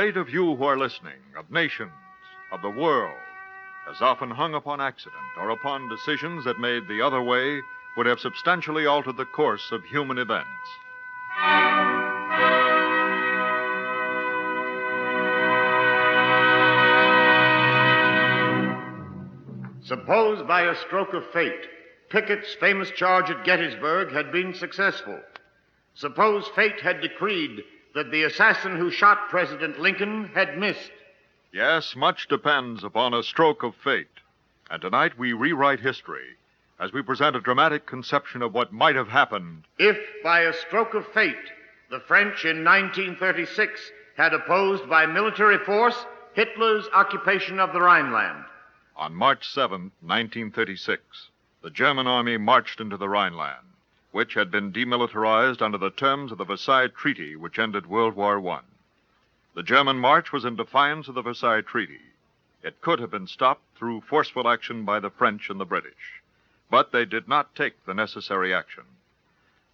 fate of you who are listening, of nations, of the world, has often hung upon accident or upon decisions that made the other way would have substantially altered the course of human events. Suppose by a stroke of fate, Pickett's famous charge at Gettysburg had been successful. Suppose fate had decreed that the assassin who shot President Lincoln had missed. Yes, much depends upon a stroke of fate. And tonight we rewrite history as we present a dramatic conception of what might have happened if, by a stroke of fate, the French in 1936 had opposed by military force Hitler's occupation of the Rhineland. On March 7, 1936, the German army marched into the Rhineland, which had been demilitarized under the terms of the Versailles Treaty, which ended World War I. The German march was in defiance of the Versailles Treaty. It could have been stopped through forceful action by the French and the British, but they did not take the necessary action.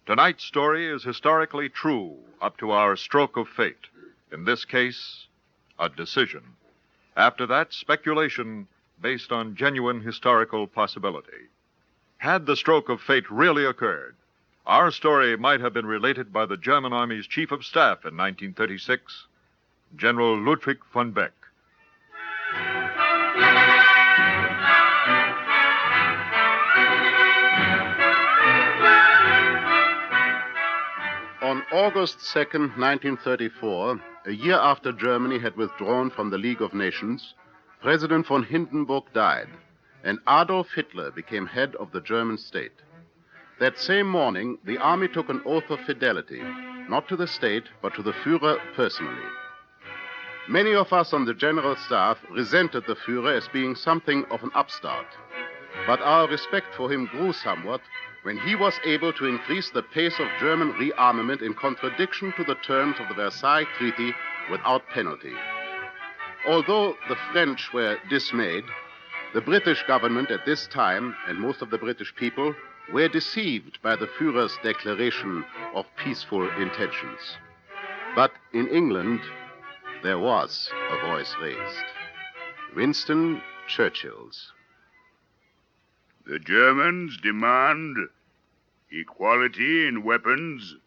Tonight's story is historically true up to our stroke of fate, in this case, a decision. After that, speculation based on genuine historical possibility. Had the stroke of fate really occurred, our story might have been related by the German Army's Chief of Staff in 1936, General Ludwig von Beck. On August 2nd, 1934, a year after Germany had withdrawn from the League of Nations, President von Hindenburg died, and Adolf Hitler became head of the German state. That same morning, the army took an oath of fidelity, not to the state, but to the Führer personally. Many of us on the General Staff resented the Führer as being something of an upstart, but our respect for him grew somewhat when he was able to increase the pace of German rearmament in contradiction to the terms of the Versailles Treaty without penalty. Although the French were dismayed, the British government at this time, and most of the British people, were deceived by the Führer's declaration of peaceful intentions. But in England, there was a voice raised. Winston Churchill's. The Germans demand equality in weapons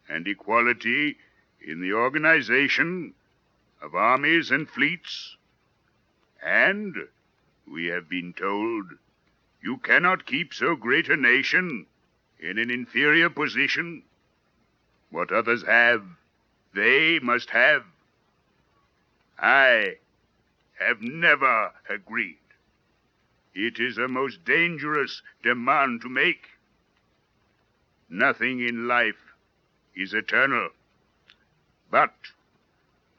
and equality in the organization of armies and fleets. And we have been told you cannot keep so great a nation in an inferior position. What others have, they must have. I have never agreed. It is a most dangerous demand to make. Nothing in life is eternal. But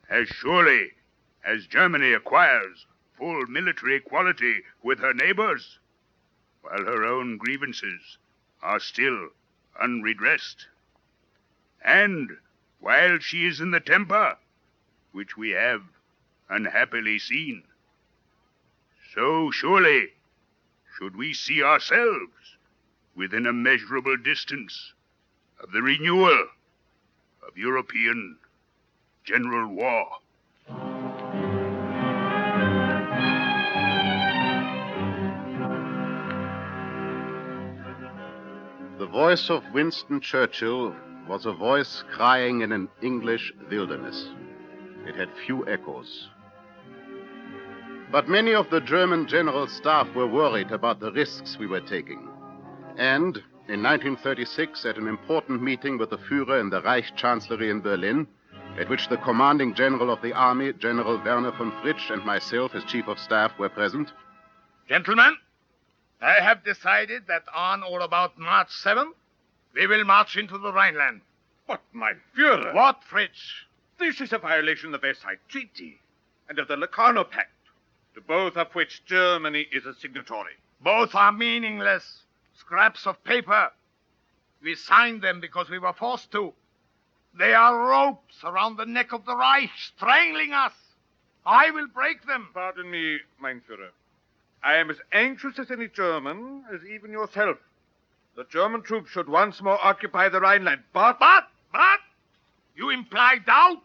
as surely as Germany acquires full military equality with her neighbors, while her own grievances are still unredressed, and while she is in the temper which we have unhappily seen, so surely should we see ourselves within a measurable distance of the renewal of European general war. The voice of Winston Churchill was a voice crying in an English wilderness. It had few echoes. But many of the German General Staff were worried about the risks we were taking. And in 1936, at an important meeting with the Führer in the Reich Chancellery in Berlin, at which the commanding general of the army, General Werner von Fritsch, and myself as Chief of Staff were present. Gentlemen, I have decided that on or about March 7th, we will march into the Rhineland. But, my Führer... What, Fritsch? This is a violation of the Versailles Treaty and of the Locarno Pact, to both of which Germany is a signatory. Both are meaningless. Scraps of paper. We signed them because we were forced to. They are ropes around the neck of the Reich, strangling us. I will break them. Pardon me, mein Führer. I am as anxious as any German, as even yourself. The German troops should once more occupy the Rhineland, but... You imply doubt?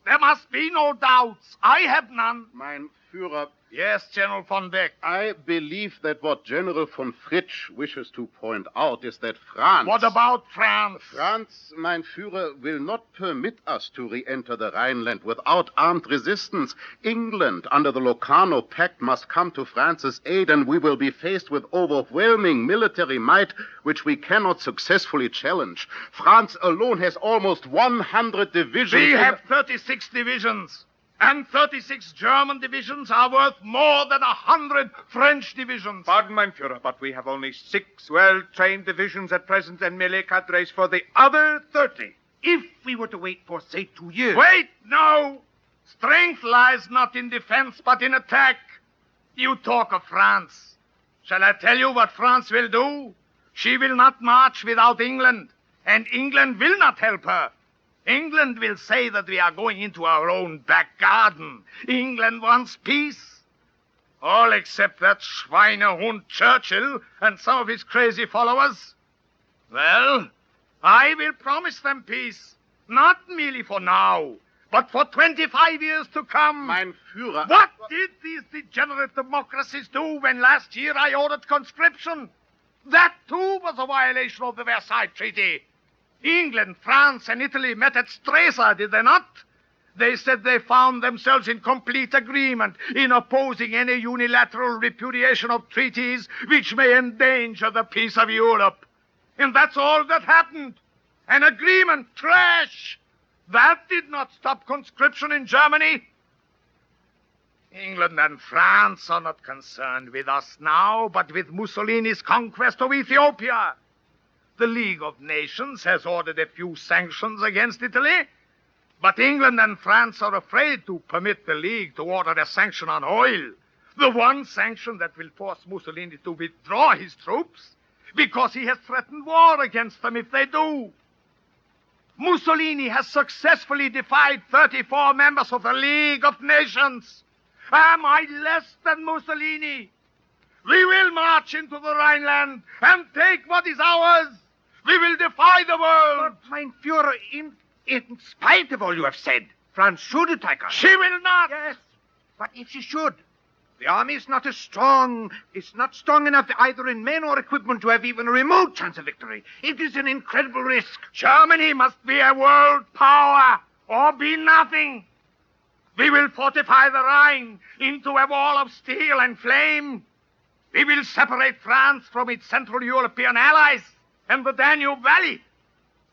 There must be no doubts. I have none. Mein Führer, Yes, General von Beck. I believe that what General von Fritsch wishes to point out is that France... What about France? France, mein Führer, will not permit us to re-enter the Rhineland without armed resistance. England, under the Locarno Pact, must come to France's aid, and we will be faced with overwhelming military might which we cannot successfully challenge. France alone has almost 100 divisions... We have 36 divisions. And 36 German divisions are worth more than 100 French divisions. Pardon, mein Führer, but we have only 6 well-trained divisions at present and merely cadres for the other 30. If we were to wait for, say, 2 years... Wait, no! Strength lies not in defense, but in attack. You talk of France. Shall I tell you what France will do? She will not march without England, and England will not help her. England will say that we are going into our own back garden. England wants peace. All except that Schweinehund Churchill and some of his crazy followers. Well, I will promise them peace. Not merely for now, but for 25 years to come. Mein Führer... What did these degenerate democracies do when last year I ordered conscription? That, too, was a violation of the Versailles Treaty. England, France, and Italy met at Stresa, did they not? They said they found themselves in complete agreement in opposing any unilateral repudiation of treaties which may endanger the peace of Europe. And that's all that happened. An agreement, trash. That did not stop conscription in Germany. England and France are not concerned with us now, but with Mussolini's conquest of Ethiopia. The League of Nations has ordered a few sanctions against Italy, but England and France are afraid to permit the League to order a sanction on oil, the one sanction that will force Mussolini to withdraw his troops, because he has threatened war against them if they do. Mussolini has successfully defied 34 members of the League of Nations. Am I less than Mussolini? We will march into the Rhineland and take what is ours. We will defy the world. But, mein Führer, in spite of all you have said, France should attack us. She will not. Yes, but if she should, the army is not as strong. It's not strong enough either in men or equipment to have even a remote chance of victory. It is an incredible risk. Germany must be a world power or be nothing. We will fortify the Rhine into a wall of steel and flame. We will separate France from its Central European allies and the Danube Valley.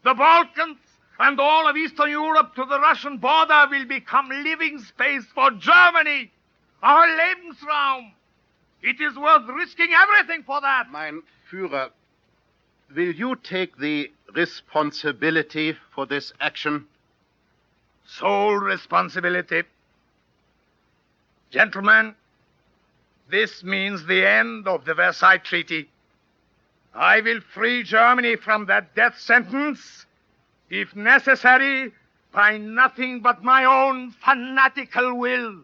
The Balkans and all of Eastern Europe to the Russian border will become living space for Germany, our Lebensraum. It is worth risking everything for that. Mein Führer, will you take the responsibility for this action? Sole responsibility. Gentlemen, this means the end of the Versailles Treaty. I will free Germany from that death sentence, if necessary, by nothing but my own fanatical will.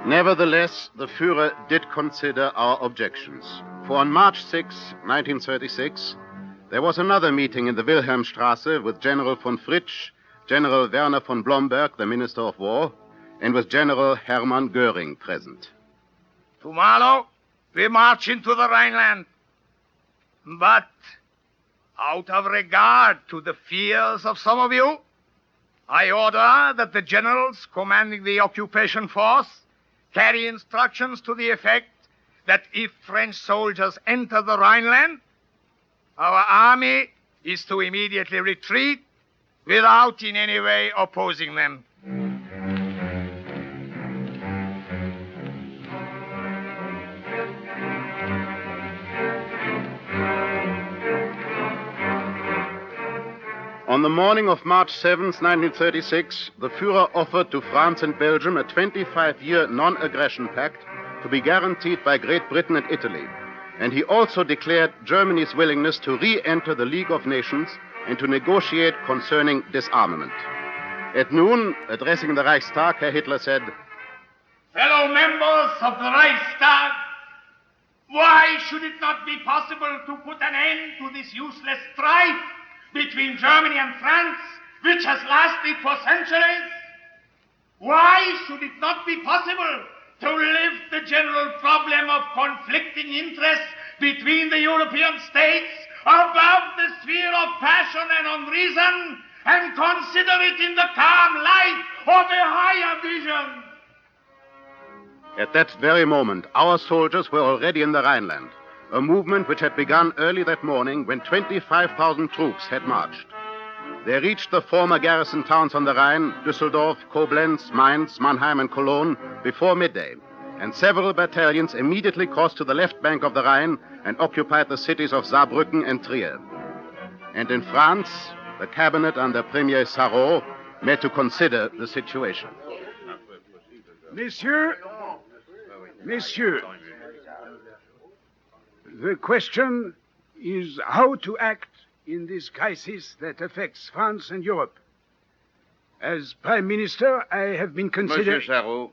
Nevertheless, the Führer did consider our objections. For on March 6, 1936, there was another meeting in the Wilhelmstrasse with General von Fritsch, General Werner von Blomberg, the Minister of War, and with General Hermann Göring present. Tomorrow, we march into the Rhineland. But, out of regard to the fears of some of you, I order that the generals commanding the occupation force carry instructions to the effect that if French soldiers enter the Rhineland, our army is to immediately retreat without in any way opposing them. On the morning of March 7, 1936, the Führer offered to France and Belgium a 25-year non-aggression pact to be guaranteed by Great Britain and Italy. And he also declared Germany's willingness to re-enter the League of Nations and to negotiate concerning disarmament. At noon, addressing the Reichstag, Herr Hitler said, Fellow members of the Reichstag, why Why should it not be possible to put an end to this useless strife between Germany and France, which has lasted for centuries? Why should it not be possible to lift the general problem of conflicting interests between the European states above the sphere of passion and unreason and consider it in the calm light of a higher vision? At that very moment, our soldiers were already in the Rhineland, a movement which had begun early that morning when 25,000 troops had marched. They reached the former garrison towns on the Rhine, Düsseldorf, Koblenz, Mainz, Mannheim, and Cologne, before midday, and several battalions immediately crossed to the left bank of the Rhine and occupied the cities of Saarbrücken and Trier. And in France, the cabinet under Premier Sarraut met to consider the situation. Messieurs, the question is how to act in this crisis that affects France and Europe. As Prime Minister, I have been considering... Monsieur Sarraut.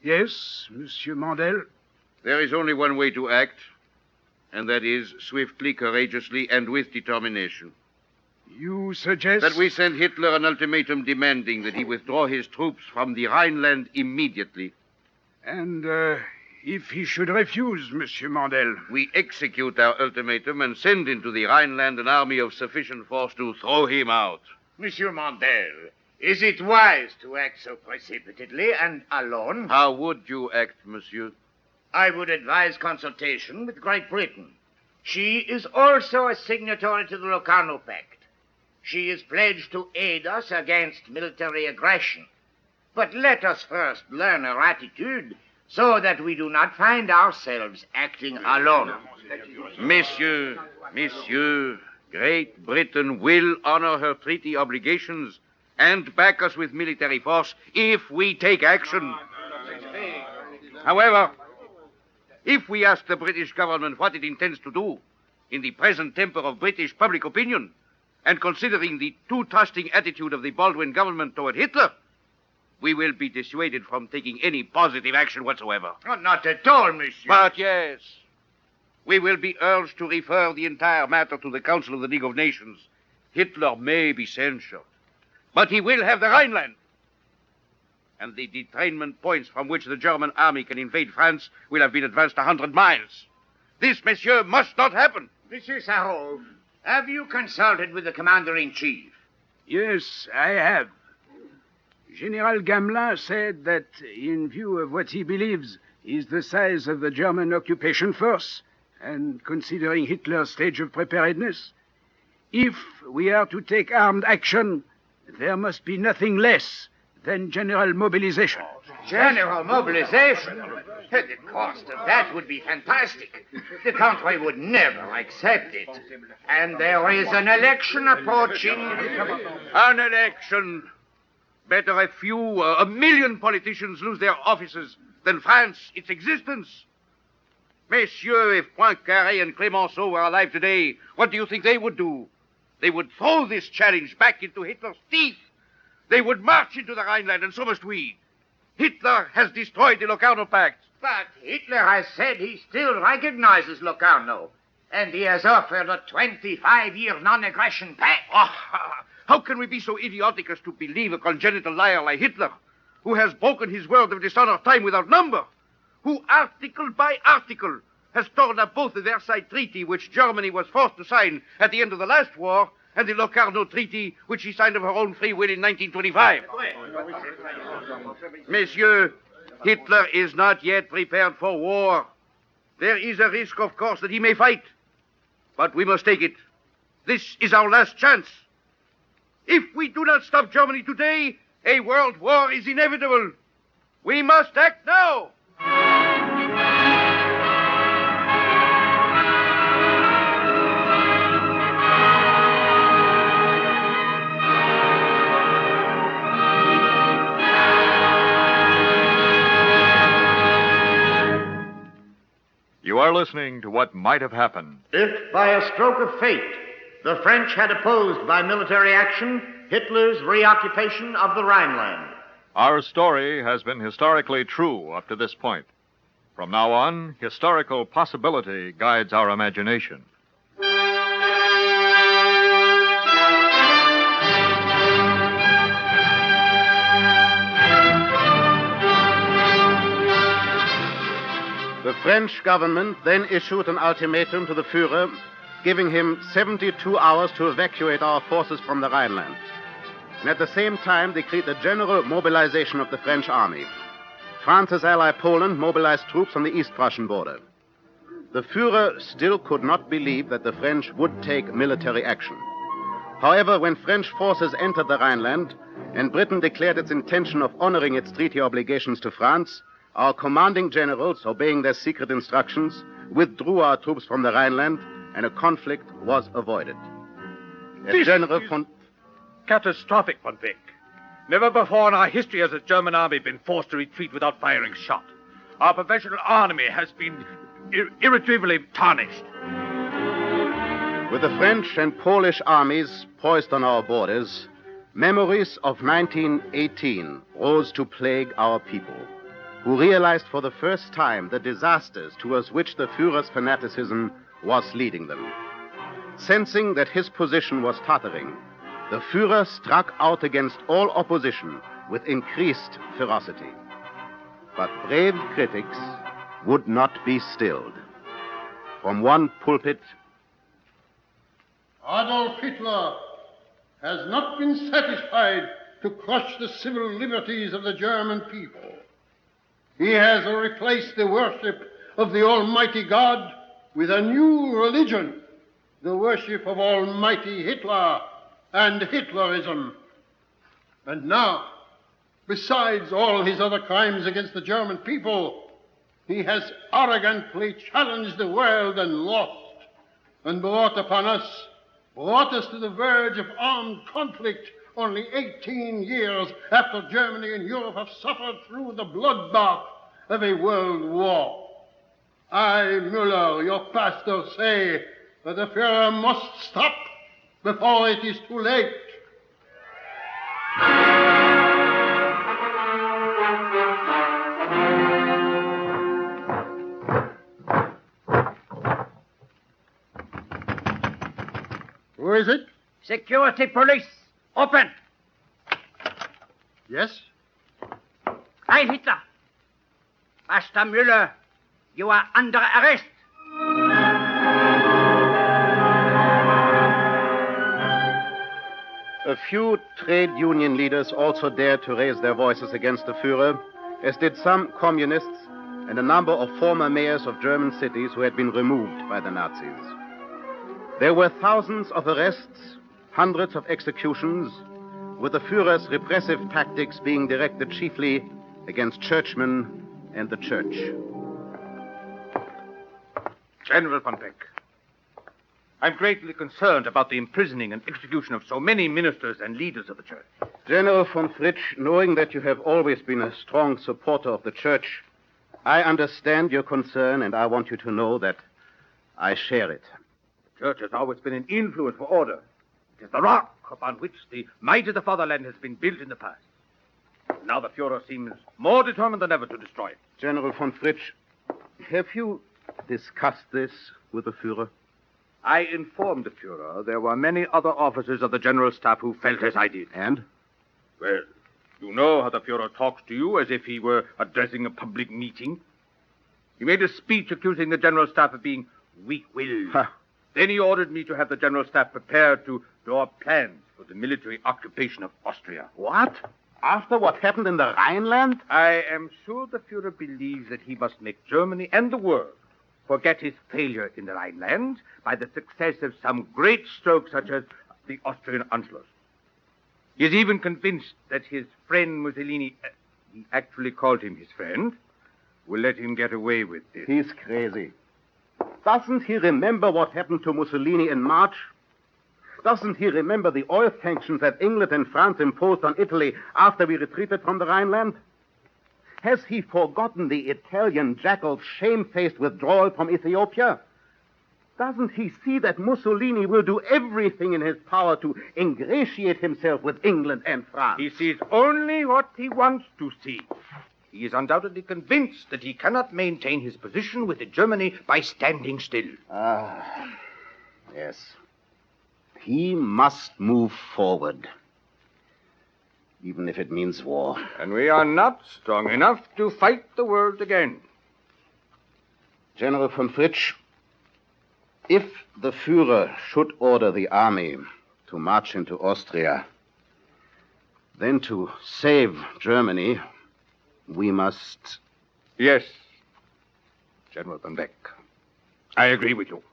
Yes, Monsieur Mandel. There is only one way to act, and that is swiftly, courageously, and with determination. You suggest... that we send Hitler an ultimatum demanding that he withdraw his troops from the Rhineland immediately. And if he should refuse, Monsieur Mandel? We execute our ultimatum and send into the Rhineland an army of sufficient force to throw him out. Monsieur Mandel, is it wise to act so precipitately and alone? How would you act, monsieur? I would advise consultation with Great Britain. She is also a signatory to the Locarno Pact. She is pledged to aid us against military aggression. But let us first learn her attitude so that we do not find ourselves acting alone. Monsieur, Great Britain will honor her treaty obligations and back us with military force if we take action. However, if we ask the British government what it intends to do in the present temper of British public opinion, and considering the too trusting attitude of the Baldwin government toward Hitler, we will be dissuaded from taking any positive action whatsoever. Oh, not at all, monsieur. But yes, we will be urged to refer the entire matter to the Council of the League of Nations. Hitler may be censured, but he will have the Rhineland. And the detrainment points from which the German army can invade France will have been advanced 100 miles. This, monsieur, must not happen. Monsieur Sarraut, have you consulted with the commander-in-chief? Yes, I have. General Gamelin said that, in view of what he believes is the size of the German occupation force, and considering Hitler's stage of preparedness, if we are to take armed action, there must be nothing less than general mobilization. General mobilization? The cost of that would be fantastic. The country would never accept it. And there is an election approaching. An election? Better a few, a million politicians lose their offices than France its existence. Messieurs, if Poincaré and Clemenceau were alive today, what do you think they would do? They would throw this challenge back into Hitler's teeth. They would march into the Rhineland, and so must we. Hitler has destroyed the Locarno Pact. But Hitler has said he still recognizes Locarno, and he has offered a 25-year non-aggression pact. Oh, how can we be so idiotic as to believe a congenital liar like Hitler, who has broken his word of dishonor time without number, who article by article has torn up both the Versailles Treaty, which Germany was forced to sign at the end of the last war, and the Locarno Treaty, which she signed of her own free will in 1925. Messieurs, Hitler is not yet prepared for war. There is a risk, of course, that he may fight, but we must take it. This is our last chance. If we do not stop Germany today, a world war is inevitable. We must act now. You are listening to What Might Have Happened. If, by a stroke of fate, the French had opposed by military action Hitler's reoccupation of the Rhineland. Our story has been historically true up to this point. From now on, historical possibility guides our imagination. The French government then issued an ultimatum to the Führer, giving him 72 hours to evacuate our forces from the Rhineland, and at the same time decreed a general mobilization of the French army. France's ally Poland mobilized troops on the East Prussian border. The Führer still could not believe that the French would take military action. However, when French forces entered the Rhineland and Britain declared its intention of honoring its treaty obligations to France, our commanding generals, obeying their secret instructions, withdrew our troops from the Rhineland, and a conflict was avoided. General von... Catastrophic, von Beck. Never before in our history has the German army been forced to retreat without firing shot. Our professional army has been irretrievably tarnished. With the French and Polish armies poised on our borders, memories of 1918 rose to plague our people, who realized for the first time the disasters towards which the Führer's fanaticism was leading them. Sensing that his position was tottering, the Führer struck out against all opposition with increased ferocity. But brave critics would not be stilled. From one pulpit, Adolf Hitler has not been satisfied to crush the civil liberties of the German people. He has replaced the worship of the Almighty God with a new religion, the worship of Almighty Hitler and Hitlerism. And now, besides all his other crimes against the German people, he has arrogantly challenged the world and lost, and brought us to the verge of armed conflict only 18 years after Germany and Europe have suffered through the bloodbath of a world war. I, Müller, your pastor, say that the Führer must stop before it is too late. Who is it? Security police. Open. Yes? Heil Hitler. Master Müller, you are under arrest. a few trade union leaders also dared to raise their voices against the Führer, as did some communists and a number of former mayors of German cities who had been removed by the Nazis. There were thousands of arrests, hundreds of executions, with the Führer's repressive tactics being directed chiefly against churchmen and the church. General von Beck, I'm greatly concerned about the imprisoning and execution of so many ministers and leaders of the church. General von Fritsch, knowing that you have always been a strong supporter of the church, I understand your concern, and I want you to know that I share it. The church has always been an influence for order. It is the rock upon which the might of the fatherland has been built in the past. Now the Führer seems more determined than ever to destroy it. General von Fritsch, have you discussed this with the Führer? I informed the Führer there were many other officers of the General Staff who felt as I did. And? Well, you know how the Führer talks to you as if he were addressing a public meeting. He made a speech accusing the General Staff of being weak-willed. Huh. Then he ordered me to have the General Staff prepared to draw plans for the military occupation of Austria. What? After what happened in the Rhineland? I am sure the Führer believes that he must make Germany and the world forget his failure in the Rhineland by the success of some great stroke such as the Austrian Anschluss. He is even convinced that his friend Mussolini, he actually called him his friend, will let him get away with this. He's crazy. Doesn't he remember what happened to Mussolini in March? Doesn't he remember the oil sanctions that England and France imposed on Italy after we retreated from the Rhineland? Has he forgotten the Italian jackal's shamefaced withdrawal from Ethiopia? Doesn't he see that Mussolini will do everything in his power to ingratiate himself with England and France? He sees only what he wants to see. He is undoubtedly convinced that he cannot maintain his position within Germany by standing still. Ah, yes. He must move forward, even if it means war. And we are not strong enough to fight the world again. General von Fritsch, if the Führer should order the army to march into Austria, then to save Germany, we must... Yes, General von Beck. I agree with you.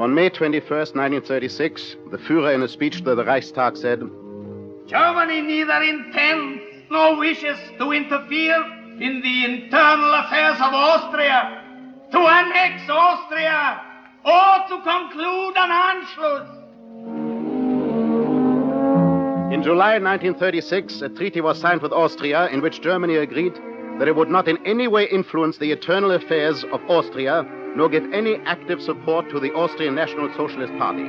On May 21st, 1936, the Führer in a speech to the Reichstag said, Germany neither intends nor wishes to interfere in the internal affairs of Austria, to annex Austria, or to conclude an Anschluss. In July 1936, a treaty was signed with Austria in which Germany agreed that it would not in any way influence the internal affairs of Austria, nor give any active support to the Austrian National Socialist Party.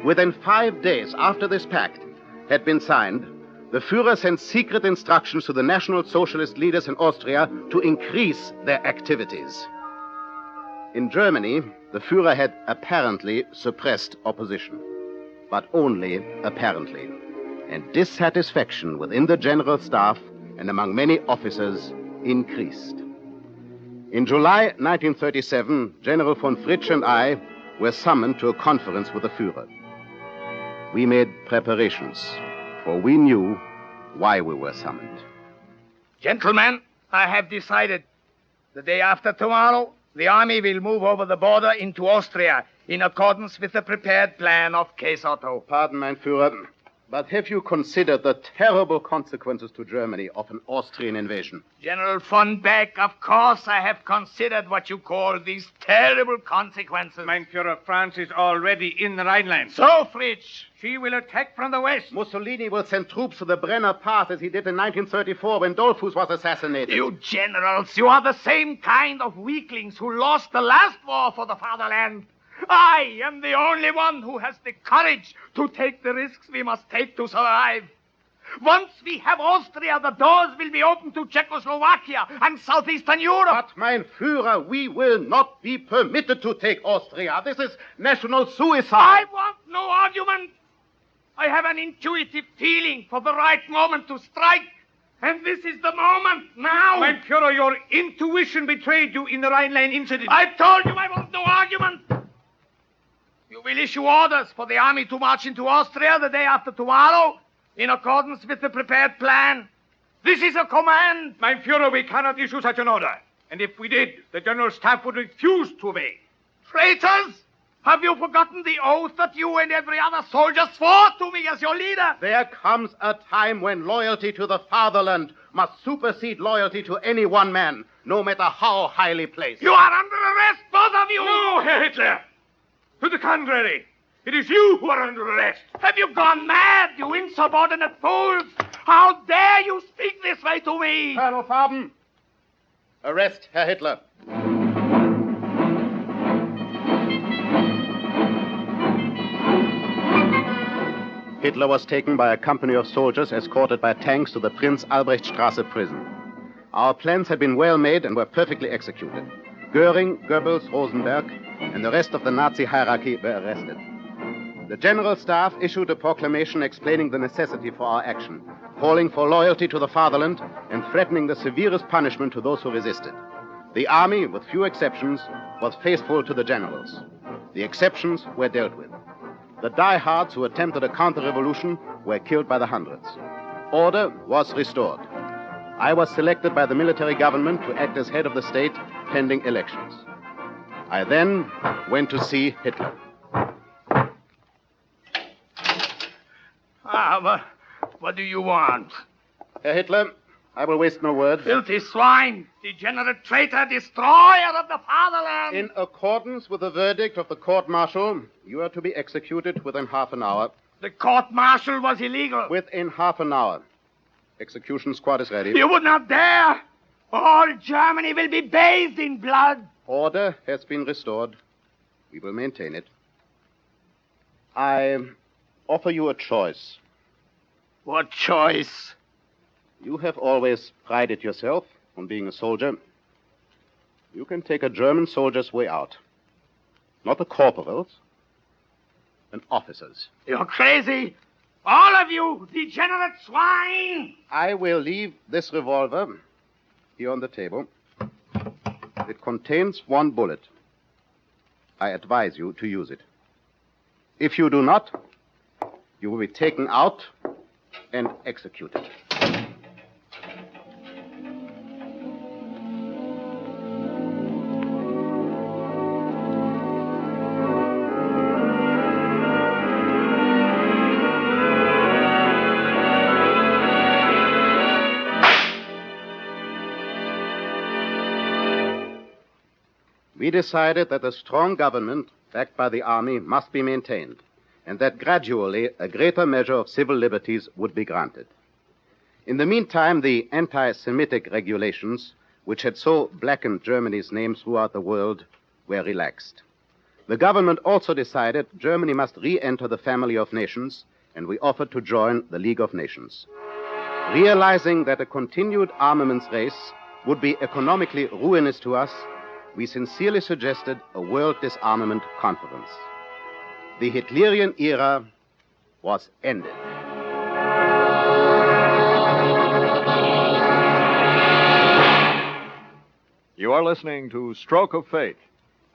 Within 5 days after this pact had been signed, the Führer sent secret instructions to the National Socialist leaders in Austria to increase their activities. In Germany, the Führer had apparently suppressed opposition, but only apparently. And dissatisfaction within the general staff and among many officers increased. In July 1937, General von Fritsch and I were summoned to a conference with the Führer. We made preparations, for we knew why we were summoned. Gentlemen, I have decided. The day after tomorrow, the army will move over the border into Austria in accordance with the prepared plan of Case Otto. Pardon, mein Führer, but have you considered the terrible consequences to Germany of an Austrian invasion? General von Beck, of course I have considered what you call these terrible consequences. Mein Führer, France is already in the Rhineland. So, Fritsch, She will attack from the west. Mussolini will send troops to the Brenner Pass as he did in 1934 when Dollfuss was assassinated. you generals, you are the same kind of weaklings who lost the last war for the fatherland. I am the only one who has the courage to take the risks we must take to survive. Once we have Austria, the doors will be open to Czechoslovakia and southeastern Europe. But, mein Führer, we will not be permitted to take Austria. This is national suicide. I want no argument. I have an intuitive feeling for the right moment to strike. And this is the moment, now. Mein Führer, your intuition betrayed you in the Rhineland incident. I told you I want no argument. You will issue orders for the army to march into Austria the day after tomorrow, in accordance with the prepared plan. This is a command. Mein Führer, we cannot issue such an order. And if we did, the General Staff would refuse to obey. Traitors! Have you forgotten the oath that you and every other soldier swore to me as your leader? There comes a time when loyalty to the fatherland must supersede loyalty to any one man, no matter how highly placed. You are under arrest, both of you! No, Herr Hitler! To the contrary, it is you who are under arrest. Have you gone mad, you insubordinate fools? How dare you speak this way to me? Colonel Farben, arrest Herr Hitler. Hitler was taken by a company of soldiers escorted by tanks to the Prinz Albrechtstrasse prison. Our plans had been well made and were perfectly executed. Goering, Goebbels, Rosenberg, and the rest of the Nazi hierarchy were arrested. The General Staff issued a proclamation explaining the necessity for our action, calling for loyalty to the fatherland and threatening the severest punishment to those who resisted. The army, with few exceptions, was faithful to the generals. The exceptions were dealt with. The diehards who attempted a counter-revolution were killed by the hundreds. Order was restored. I was selected by the military government to act as head of the state pending elections. I then went to see Hitler. What do you want? Herr Hitler, I will waste no words. Filthy swine! Degenerate traitor, destroyer of the fatherland! In accordance with the verdict of the court-martial, you are to be executed within half an hour. The court-martial was illegal. Within half an hour. Execution squad is ready. You would not dare! All Germany will be bathed in blood. Order has been restored. We will maintain it. I offer you a choice. What choice? You have always prided yourself on being a soldier. You can take a German soldier's way out. Not the corporals, an officer's. You're crazy! All of you, degenerate swine! I will leave this revolver here on the table. It contains 1 bullet. I advise you to use it. If you do not, you will be taken out and executed. We decided that a strong government, backed by the army, must be maintained, and that gradually a greater measure of civil liberties would be granted. In the meantime, the anti-Semitic regulations, which had so blackened Germany's name throughout the world, were relaxed. The government also decided Germany must re-enter the family of nations, and we offered to join the League of Nations. Realizing that a continued armaments race would be economically ruinous to us, we sincerely suggested a world disarmament conference. The Hitlerian era was ended. You are listening to Stroke of Fate.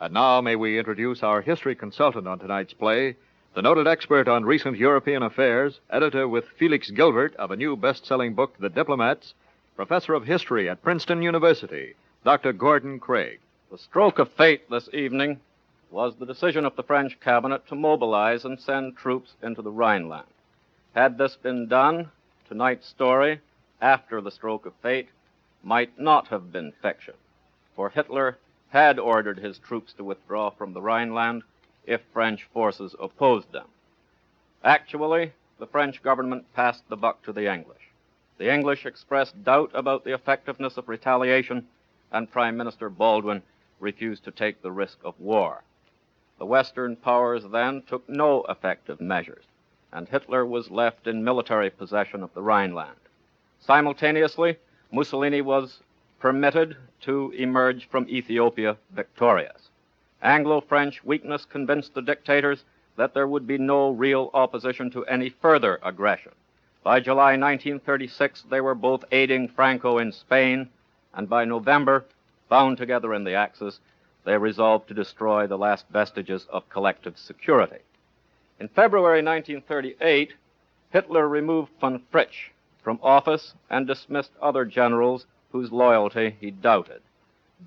And now may we introduce our history consultant on tonight's play, the noted expert on recent European affairs, editor with Felix Gilbert of a new best-selling book, The Diplomats, professor of history at Princeton University, Dr. Gordon Craig. The stroke of fate this evening was the decision of the French cabinet to mobilize and send troops into the Rhineland. Had this been done, tonight's story, after the stroke of fate, might not have been fiction, for Hitler had ordered his troops to withdraw from the Rhineland if French forces opposed them. Actually, the French government passed the buck to the English. The English expressed doubt about the effectiveness of retaliation, and Prime Minister Baldwin refused to take the risk of war. The Western powers then took no effective measures, and Hitler was left in military possession of the Rhineland. Simultaneously, Mussolini was permitted to emerge from Ethiopia victorious. Anglo-French weakness convinced the dictators that there would be no real opposition to any further aggression. By July 1936, they were both aiding Franco in Spain, and by November, bound together in the Axis, they resolved to destroy the last vestiges of collective security. In February 1938, Hitler removed von Fritsch from office and dismissed other generals whose loyalty he doubted.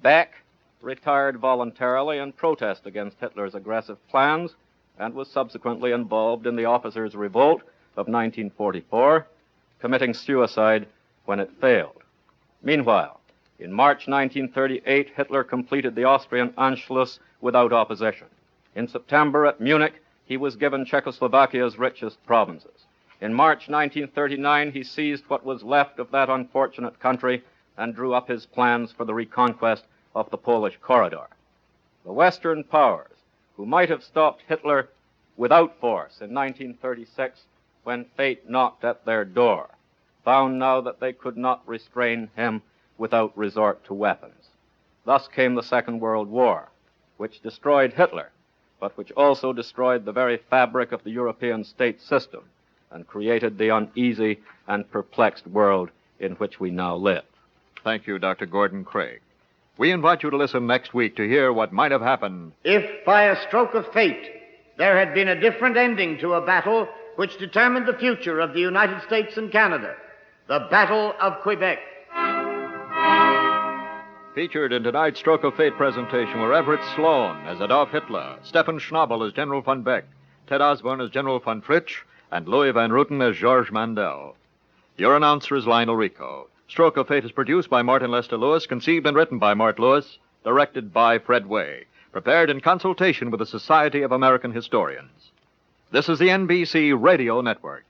Beck retired voluntarily in protest against Hitler's aggressive plans and was subsequently involved in the officers' revolt of 1944, committing suicide when it failed. Meanwhile, in March 1938, Hitler completed the Austrian Anschluss without opposition. In September, at Munich, he was given Czechoslovakia's richest provinces. In March 1939, he seized what was left of that unfortunate country and drew up his plans for the reconquest of the Polish corridor. The Western powers, who might have stopped Hitler without force in 1936 when fate knocked at their door, found now that they could not restrain him without resort to weapons. Thus came the Second World War, which destroyed Hitler, but which also destroyed the very fabric of the European state system and created the uneasy and perplexed world in which we now live. Thank you, Dr. Gordon Craig. We invite you to listen next week to hear what might have happened if, by a stroke of fate, there had been a different ending to a battle which determined the future of the United States and Canada, the Battle of Quebec. Featured in tonight's Stroke of Fate presentation were Everett Sloane as Adolph Hitler, Stefan Schnabel as General von Beck, Ted Osborne as General von Fritsch, and Louis van Rooten as Georges Mandel. Your announcer is Lionel Ricou. Stroke of Fate is produced by Martin Lester Lewis, conceived and written by Mort Lewis, directed by Fred Weihe, prepared in consultation with the Society of American Historians. This is the NBC Radio Network.